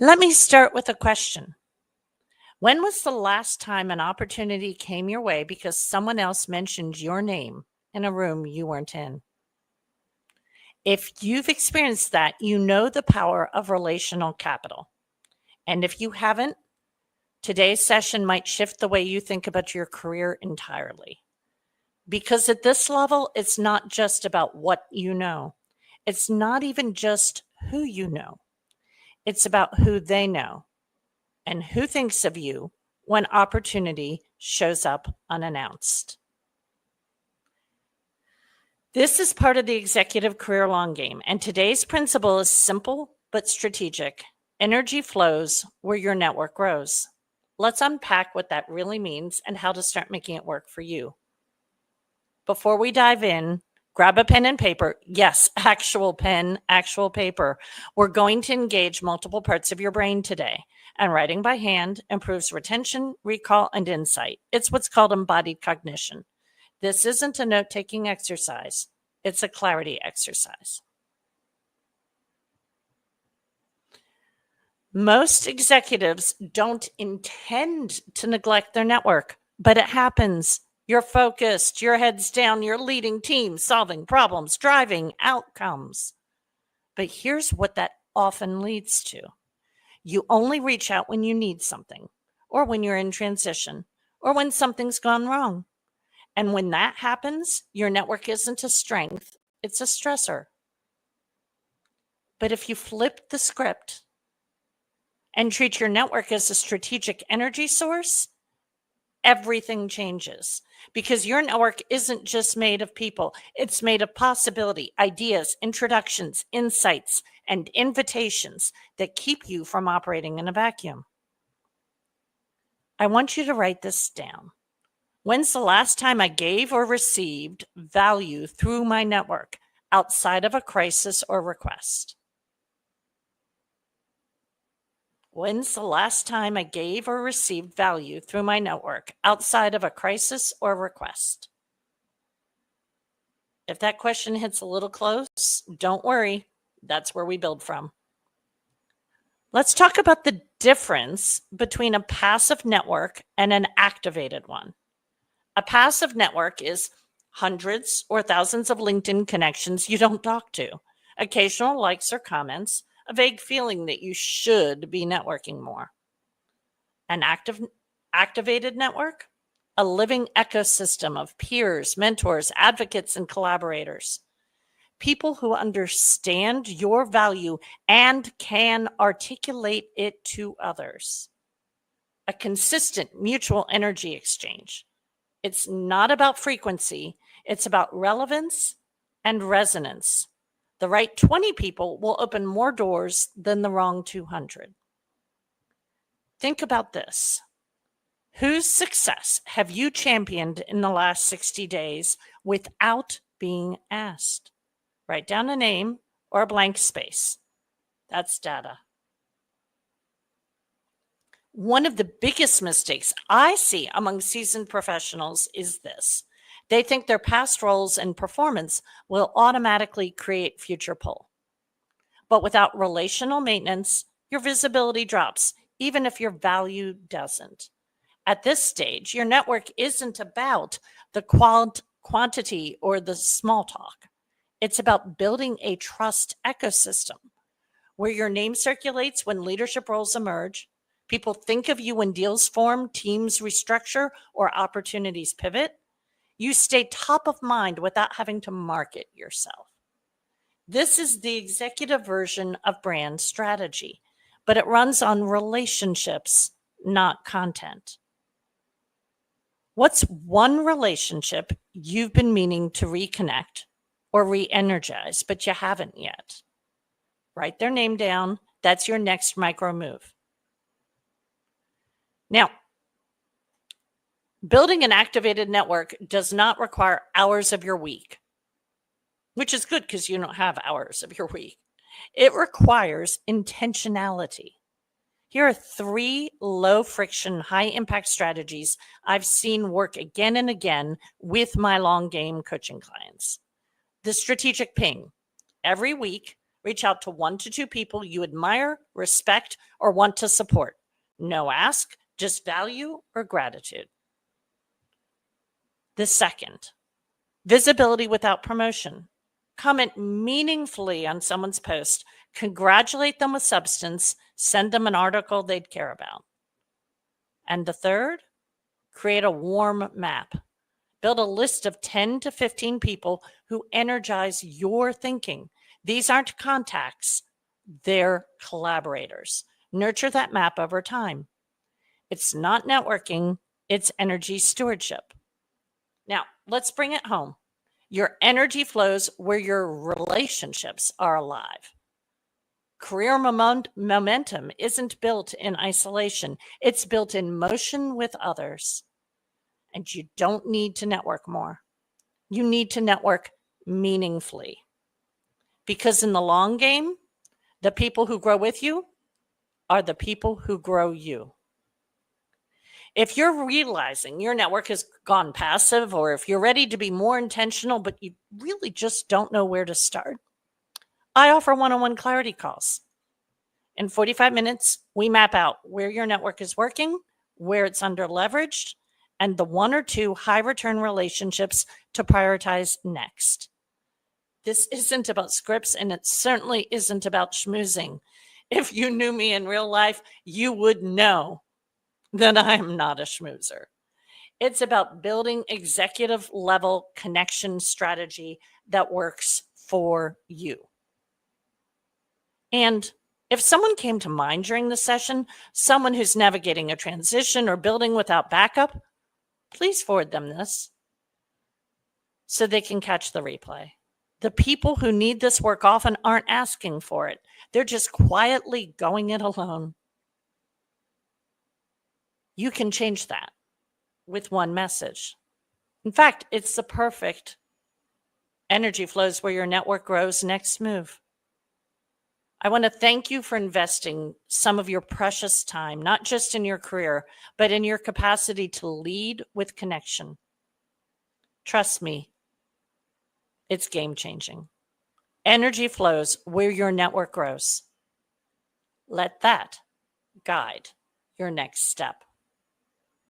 Let me start with a question. When was the last time an opportunity came your way because someone else mentioned your name in a room you weren't in? If you've experienced that, you know the power of relational capital. And if you haven't, today's session might shift the way you think about your career entirely. Because at this level, it's not just about what you know. It's not even just who you know. It's about who they know and who thinks of you when opportunity shows up unannounced. This is part of the executive career long game, and today's principle is simple but strategic. Energy flows where your network grows. Let's unpack what that really means and how to start making it work for you. Before we dive in, grab a pen and paper. Yes, actual pen, actual paper. We're going to engage multiple parts of your brain today, and writing by hand improves retention, recall, and insight. It's what's called embodied cognition. This isn't a note-taking exercise. It's a clarity exercise. Most executives don't intend to neglect their network, but it happens. You're focused, your head's down, you're leading teams, solving problems, driving outcomes. But here's what that often leads to. You only reach out when you need something, or when you're in transition, or when something's gone wrong. And when that happens, your network isn't a strength, it's a stressor. But if you flip the script and treat your network as a strategic energy source, everything changes, because your network isn't just made of people. It's made of possibility, ideas, introductions, insights, and invitations that keep you from operating in a vacuum. I want you to write this down. When's the last time I gave or received value through my network outside of a crisis or request? When's the last time I gave or received value through my network outside of a crisis or request? If that question hits a little close, don't worry. That's where we build from. Let's talk about the difference between a passive network and an activated one. A passive network is hundreds or thousands of LinkedIn connections you don't talk to, occasional likes or comments, a vague feeling that you should be networking more. An activated network, a living ecosystem of peers, mentors, advocates, and collaborators. People who understand your value and can articulate it to others. A consistent mutual energy exchange. It's not about frequency, it's about relevance and resonance. The right 20 people will open more doors than the wrong 200. Think about this. Whose success have you championed in the last 60 days without being asked? Write down a name or a blank space. That's data. One of the biggest mistakes I see among seasoned professionals is this. They think their past roles and performance will automatically create future pull. But without relational maintenance, your visibility drops, even if your value doesn't. At this stage, your network isn't about the quantity or the small talk. It's about building a trust ecosystem where your name circulates when leadership roles emerge, people think of you when deals form, teams restructure, or opportunities pivot. You stay top of mind without having to market yourself. This is the executive version of brand strategy, but it runs on relationships, not content. What's one relationship you've been meaning to reconnect or re-energize, but you haven't yet? Write their name down. That's your next micro move. Now, building an activated network does not require hours of your week, which is good because you don't have hours of your week. It requires intentionality. Here are 3 low friction, high impact strategies I've seen work again and again with my long game coaching clients. The strategic ping. Every week, Reach out to 1 to 2 people you admire, respect, or want to support. No ask, just value or gratitude. The second, visibility without promotion. Comment meaningfully on someone's post, congratulate them with substance, send them an article they'd care about. And the third, create a warm map. Build a list of 10 to 15 people who energize your thinking. These aren't contacts, they're collaborators. Nurture that map over time. It's not networking, it's energy stewardship. Now, let's bring it home. Your energy flows where your relationships are alive. Career momentum isn't built in isolation. It's built in motion with others. And you don't need to network more. You need to network meaningfully. Because in the long game, the people who grow with you are the people who grow you. If you're realizing your network has gone passive, or if you're ready to be more intentional, but you really just don't know where to start, I offer one-on-one clarity calls. In 45 minutes, we map out where your network is working, where it's under leveraged, and the 1 or 2 high return relationships to prioritize next. This isn't about scripts, and it certainly isn't about schmoozing. If you knew me in real life, you would know that I am not a schmoozer. It's about building executive level connection strategy that works for you. And if someone came to mind during the session, someone who's navigating a transition or building without backup, please forward them this so they can catch the replay. The people who need this work often aren't asking for it. They're just quietly going it alone. You can change that with one message. In fact, it's the perfect energy flows where your network grows next move. I want to thank you for investing some of your precious time, not just in your career, but in your capacity to lead with connection. Trust me, it's game-changing. Energy flows where your network grows. Let that guide your next step.